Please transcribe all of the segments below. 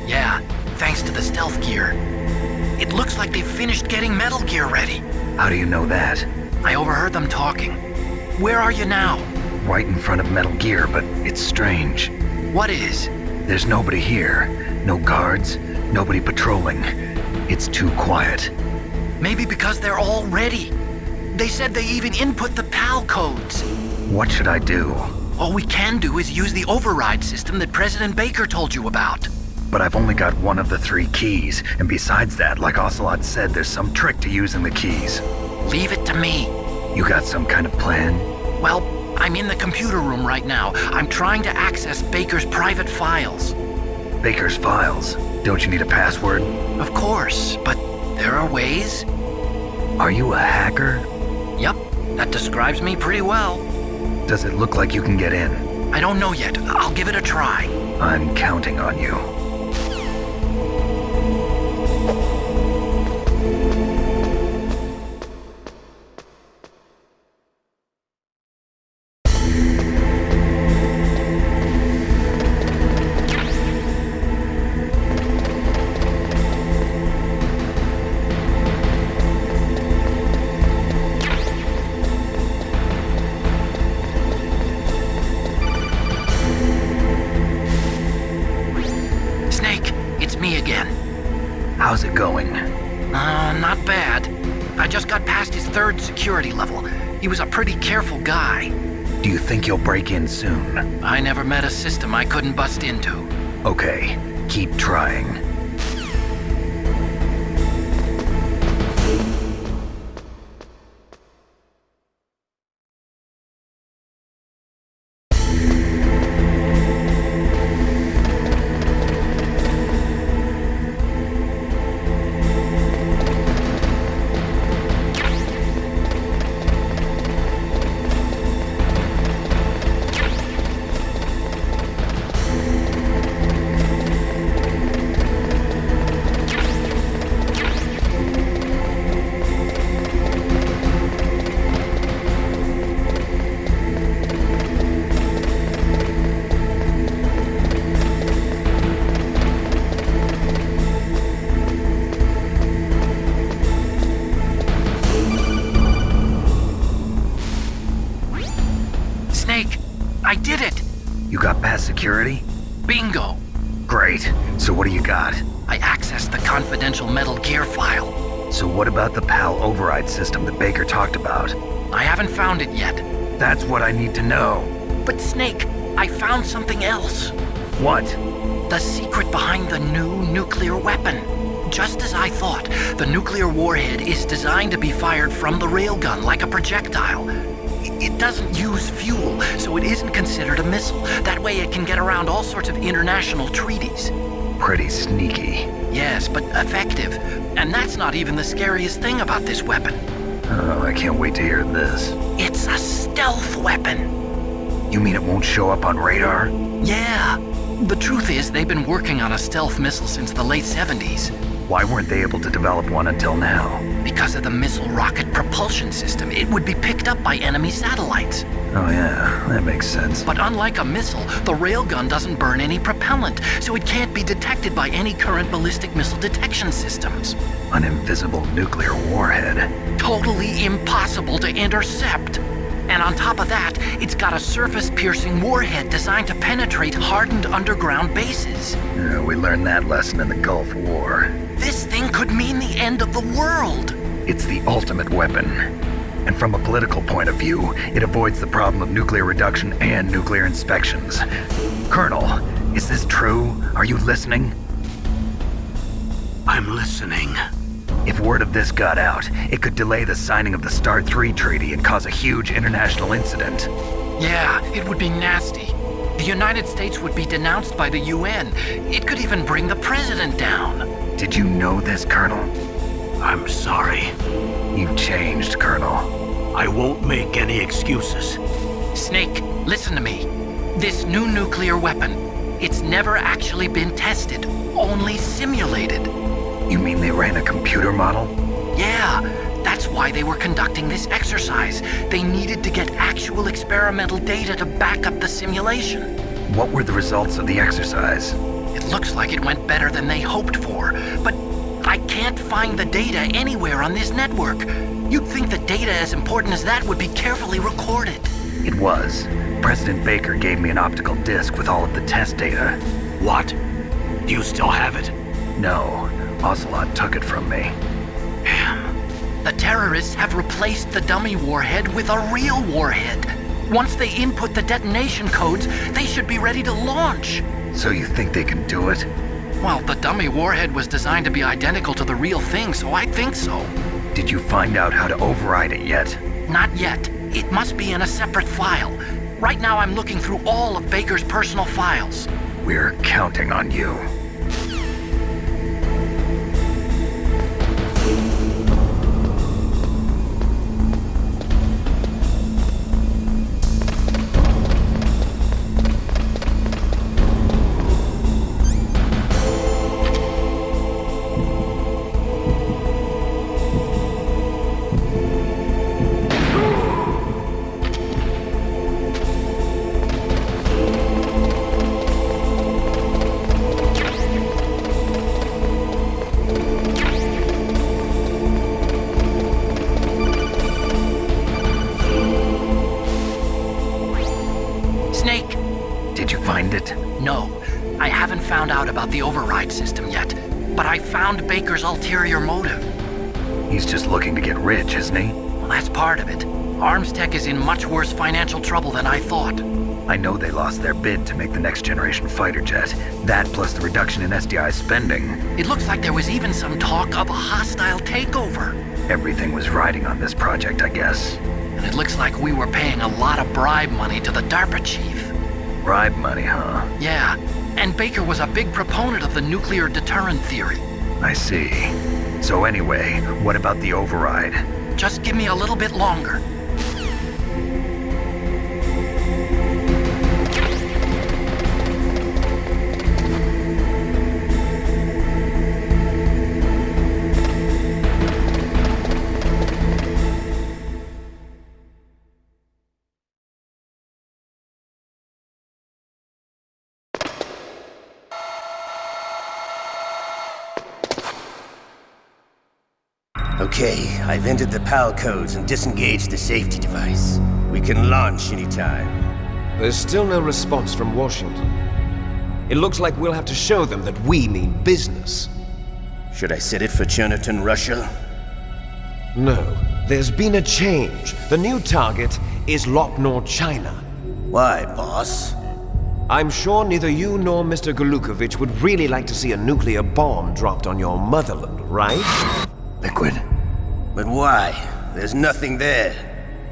Yeah, thanks to the stealth gear. It looks like they've finished getting Metal Gear ready. How do you know that? I overheard them talking. Where are you now? Right in front of Metal Gear, but it's strange. What is? There's nobody here. No guards, nobody patrolling. It's too quiet. Maybe because they're all ready. They said they even input the PAL codes. What should I do? All we can do is use the override system that President Baker told you about. But I've only got one of the 3 keys, and besides that, like Ocelot said, there's some trick to using the keys. Leave it to me. You got some kind of plan? Well, I'm in the computer room right now. I'm trying to access Baker's private files. Baker's files? Don't you need a password? Of course, but there are ways. Are you a hacker? Yup, that describes me pretty well. Does it look like you can get in? I don't know yet. I'll give it a try. I'm counting on you. How's it going? Not bad. I just got past his 3rd security level. He was a pretty careful guy. Do you think you'll break in soon? I never met a system I couldn't bust into. Okay, keep trying. I did it! You got past security? Bingo! Great. So what do you got? I accessed the confidential Metal Gear file. So what about the PAL override system that Baker talked about? I haven't found it yet. That's what I need to know. But Snake, I found something else. What? The secret behind the new nuclear weapon. Just as I thought, the nuclear warhead is designed to be fired from the railgun like a projectile. It doesn't use fuel, so it isn't considered a missile. That way it can get around all sorts of international treaties. Pretty sneaky. Yes, but effective. And that's not even the scariest thing about this weapon. Oh, I can't wait to hear this. It's a stealth weapon. You mean it won't show up on radar? Yeah. The truth is, they've been working on a stealth missile since the late 70s. Why weren't they able to develop one until now? Because of the missile rocket propulsion system, it would be picked up by enemy satellites. Oh yeah, that makes sense. But unlike a missile, the railgun doesn't burn any propellant, so it can't be detected by any current ballistic missile detection systems. An invisible nuclear warhead. Totally impossible to intercept. And on top of that, it's got a surface-piercing warhead designed to penetrate hardened underground bases. Yeah, we learned that lesson in the Gulf War. This thing could mean the end of the world. It's the ultimate weapon. And from a political point of view, it avoids the problem of nuclear reduction and nuclear inspections. Colonel, is this true? Are you listening? I'm listening. If word of this got out, it could delay the signing of the START 3 treaty and cause a huge international incident. Yeah, it would be nasty. The United States would be denounced by the UN. It could even bring the president down. Did you know this, Colonel? I'm sorry. You've changed, Colonel. I won't make any excuses. Snake, listen to me. This new nuclear weapon, it's never actually been tested, only simulated. You mean they ran a computer model? Yeah, that's why they were conducting this exercise. They needed to get actual experimental data to back up the simulation. What were the results of the exercise? It Looks like it went better than they hoped for, but I can't find the data anywhere on this network. You'd think the data as important as that would be carefully recorded. It was. President Baker gave me an optical disc with all of the test data. What? Do you still have it? No, Ocelot took it from me. Damn. The terrorists have replaced the dummy warhead with a real warhead. Once they input the detonation codes, they should be ready to launch. So you think they can do it? Well, the dummy warhead was designed to be identical to the real thing, so I think so. Did you find out how to override it yet? Not yet. It must be in a separate file. Right now I'm looking through all of Baker's personal files. We're counting on you. No, I haven't found out about the override system yet, but I found Baker's ulterior motive. He's just looking to get rich, isn't he? Well, that's part of it. Arms Tech is in much worse financial trouble than I thought. I know they lost their bid to make the next generation fighter jet. That plus the reduction in SDI spending. It looks like there was even some talk of a hostile takeover. Everything was riding on this project, I guess. And it looks like we were paying a lot of bribe money to the DARPA chief. Bribe money, huh? Yeah, and Baker was a big proponent of the nuclear deterrent theory. I see. So anyway, what about the override? Just give me a little bit longer. Okay, I've entered the PAL codes and disengaged the safety device. We can launch anytime. There's still no response from Washington. It looks like we'll have to show them that we mean business. Should I set it for Cherniton, Russia? No, there's been a change. The new target is Lopnor, China. Why, boss? I'm sure neither you nor Mr. Golukovich would really like to see a nuclear bomb dropped on your motherland, right? Liquid. But why? There's nothing there.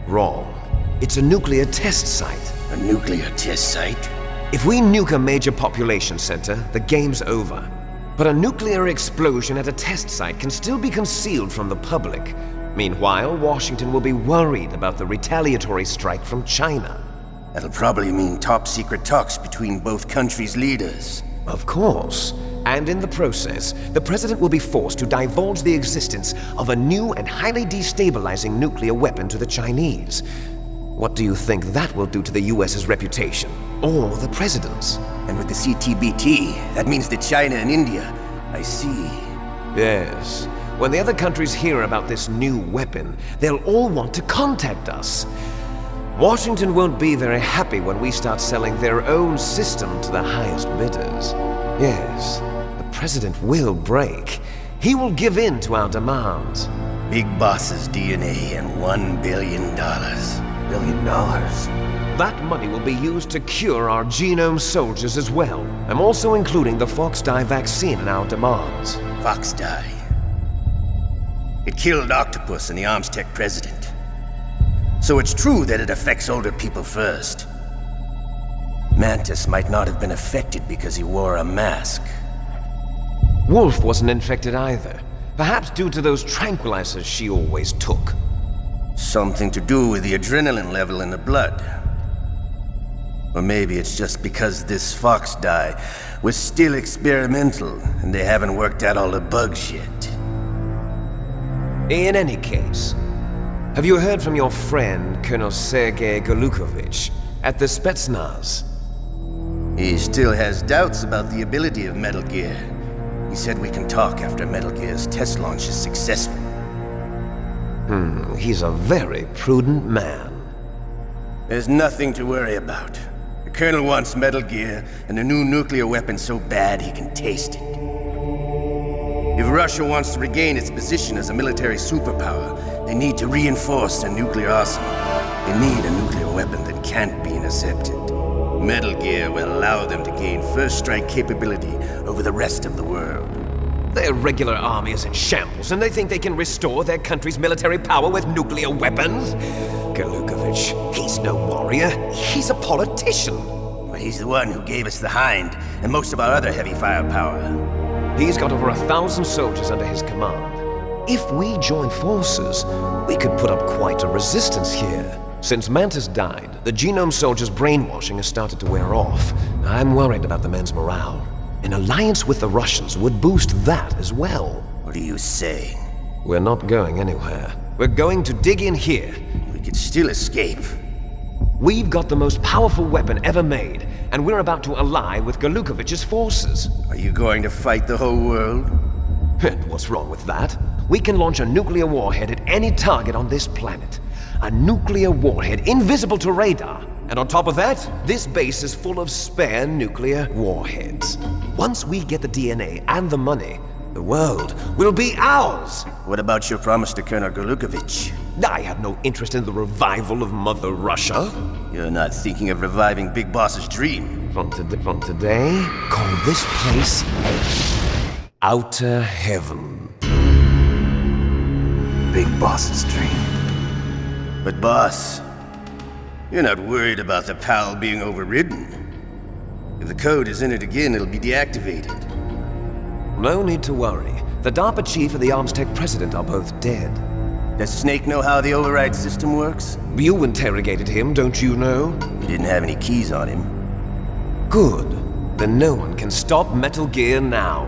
Wrong. It's a nuclear test site. A nuclear test site? If we nuke a major population center, the game's over. But a nuclear explosion at a test site can still be concealed from the public. Meanwhile, Washington will be worried about the retaliatory strike from China. That'll probably mean top-secret talks between both countries' leaders. Of course. And in the process, the President will be forced to divulge the existence of a new and highly destabilizing nuclear weapon to the Chinese. What do you think that will do to the US's reputation? Or the President's? And with the CTBT, that means that China and India. I see. Yes. When the other countries hear about this new weapon, they'll all want to contact us. Washington won't be very happy when we start selling their own system to the highest bidders. Yes, the President will break. He will give in to our demands. Big Boss's DNA and $1 billion. $1 billion? That money will be used to cure our genome soldiers as well. I'm also including the Fox-Die vaccine in our demands. Fox-Die. It killed Octopus and the Arms Tech president. So it's true that it affects older people first. Mantis might not have been affected because he wore a mask. Wolf wasn't infected either. Perhaps due to those tranquilizers she always took. Something to do with the adrenaline level in the blood. Or maybe it's just because this Fox-Die was still experimental and they haven't worked out all the bugs yet. In any case, have you heard from your friend, Colonel Sergei Golukovich, at the Spetsnaz? He still has doubts about the ability of Metal Gear. He said we can talk after Metal Gear's test launch is successful. He's a very prudent man. There's nothing to worry about. The Colonel wants Metal Gear and a new nuclear weapon so bad he can taste it. If Russia wants to regain its position as a military superpower, they need to reinforce their nuclear arsenal. They need a nuclear weapon that can't be intercepted. Metal Gear will allow them to gain first strike capability over the rest of the world. Their regular army is in shambles, and they think they can restore their country's military power with nuclear weapons? Galukovich, he's no warrior. He's a politician. But he's the one who gave us the Hind and most of our other heavy firepower. He's got over 1,000 soldiers under his command. If we join forces, we could put up quite a resistance here. Since Mantis died, the Genome Soldiers' brainwashing has started to wear off. I'm worried about the men's morale. An alliance with the Russians would boost that as well. What are you saying? We're not going anywhere. We're going to dig in here. We could still escape. We've got the most powerful weapon ever made, and we're about to ally with Galukovich's forces. Are you going to fight the whole world? And what's wrong with that? We can launch a nuclear warhead at any target on this planet. A nuclear warhead invisible to radar. And on top of that, this base is full of spare nuclear warheads. Once we get the DNA and the money, the world will be ours! What about your promise to Colonel Galukovich? I have no interest in the revival of Mother Russia. You're not thinking of reviving Big Boss's dream. From today, call this place Outer Heaven. Big Boss's dream. But boss, you're not worried about the PAL being overridden. If the code is in it again, it'll be deactivated. No need to worry. The DARPA chief and the ArmsTech president are both dead. Does Snake know how the override system works? You interrogated him, don't you know? He didn't have any keys on him. Good. Then no one can stop Metal Gear now.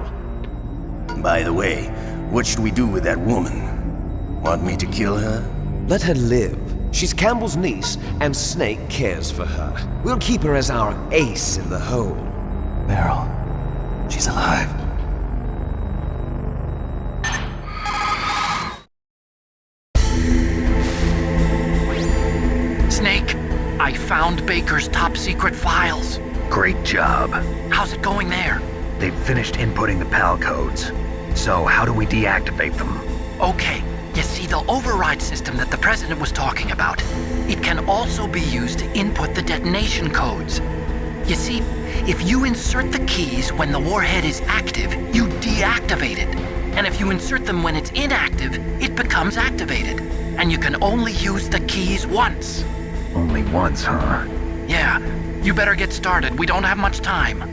By the way, what should we do with that woman? Want me to kill her? Let her live. She's Campbell's niece, and Snake cares for her. We'll keep her as our ace in the hole. Meryl, she's alive. Snake, I found Baker's top secret files. Great job. How's it going there? They've finished inputting the PAL codes. So how do we deactivate them? Okay, you see the override system that the president was talking about. It can also be used to input the detonation codes. You see, if you insert the keys when the warhead is active, you deactivate it. And if you insert them when it's inactive, it becomes activated. And you can only use the keys once. Only once, huh? Yeah, you better get started. We don't have much time.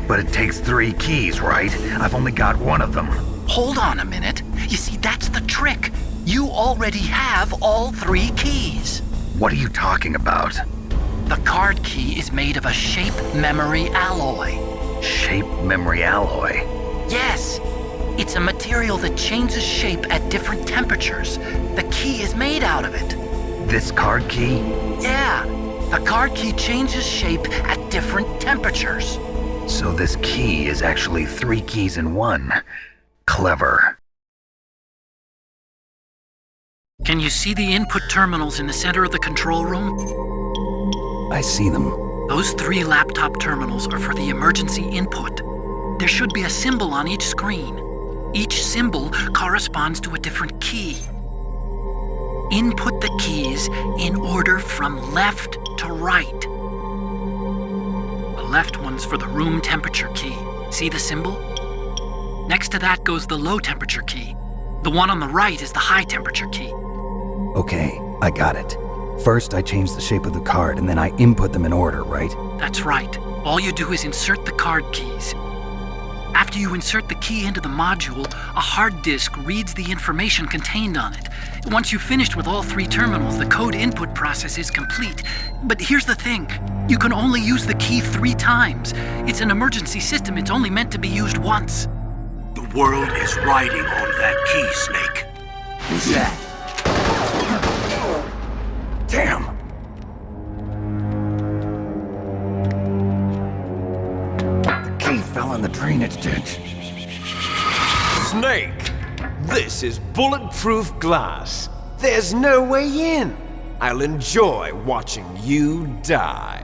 But it takes 3 keys, right? I've only got one of them. Hold on a minute. You see, that's the trick. You already have all 3 keys. What are you talking about? The card key is made of a shape memory alloy. Shape memory alloy? Yes. It's a material that changes shape at different temperatures. The key is made out of it. This card key? Yeah. The card key changes shape at different temperatures. So this key is actually 3 keys in one. Clever. Can you see the input terminals in the center of the control room? I see them. Those 3 laptop terminals are for the emergency input. There should be a symbol on each screen. Each symbol corresponds to a different key. Input the keys in order from left to right. The left one's for the room temperature key. See the symbol? Next to that goes the low temperature key. The one on the right is the high temperature key. Okay, I got it. First, I change the shape of the card, and then I input them in order, right? That's right. All you do is insert the card keys. After you insert the key into the module, a hard disk reads the information contained on it. Once you've finished with all 3 terminals, the code input process is complete. But here's the thing. You can only use the key 3 times. It's an emergency system. It's only meant to be used once. The world is riding on that key, Snake. Who's that? Damn! fell in the drainage ditch. Snake! This is bulletproof glass. There's no way in. I'll enjoy watching you die.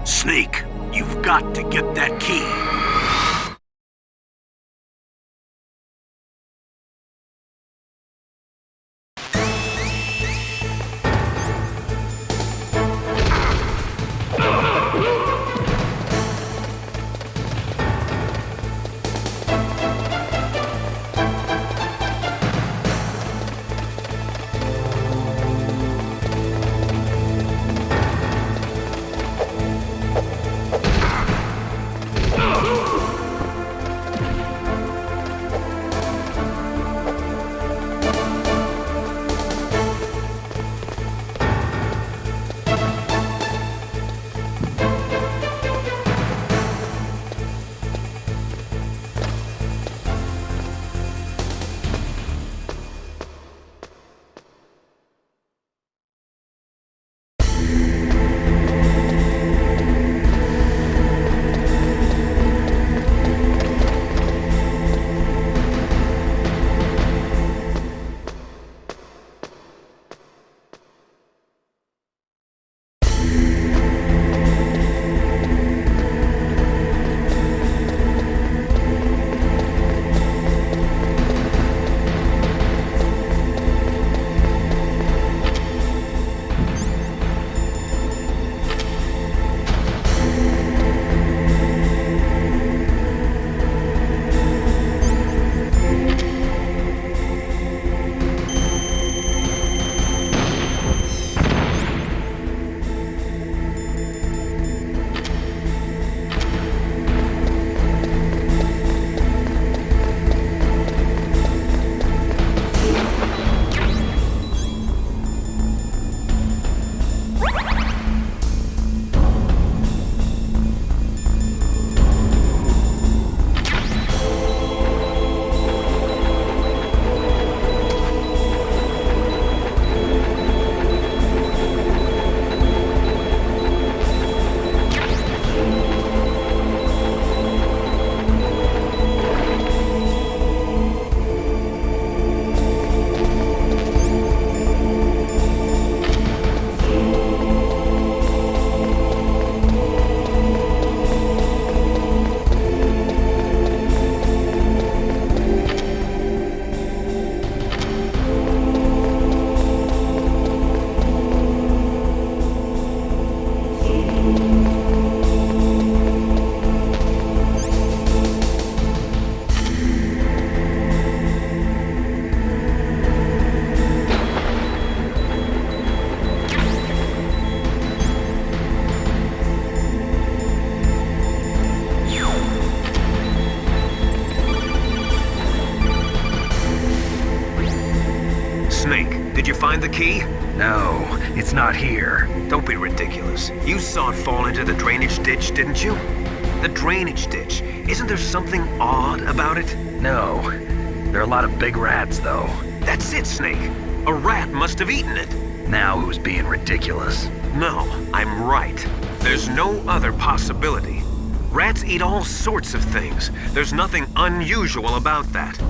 Snake, you've got to get that key. Did you find the key? No, it's not here. Don't be ridiculous. You saw it fall into the drainage ditch, didn't you? The drainage ditch. Isn't there something odd about it? No. There are a lot of big rats, though. That's it, Snake. A rat must have eaten it. Now who's being ridiculous? No, I'm right. There's no other possibility. Rats eat all sorts of things. There's nothing unusual about that.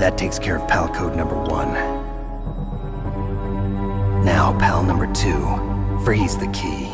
That takes care of pal code number 1. Now, pal number 2, freeze the key.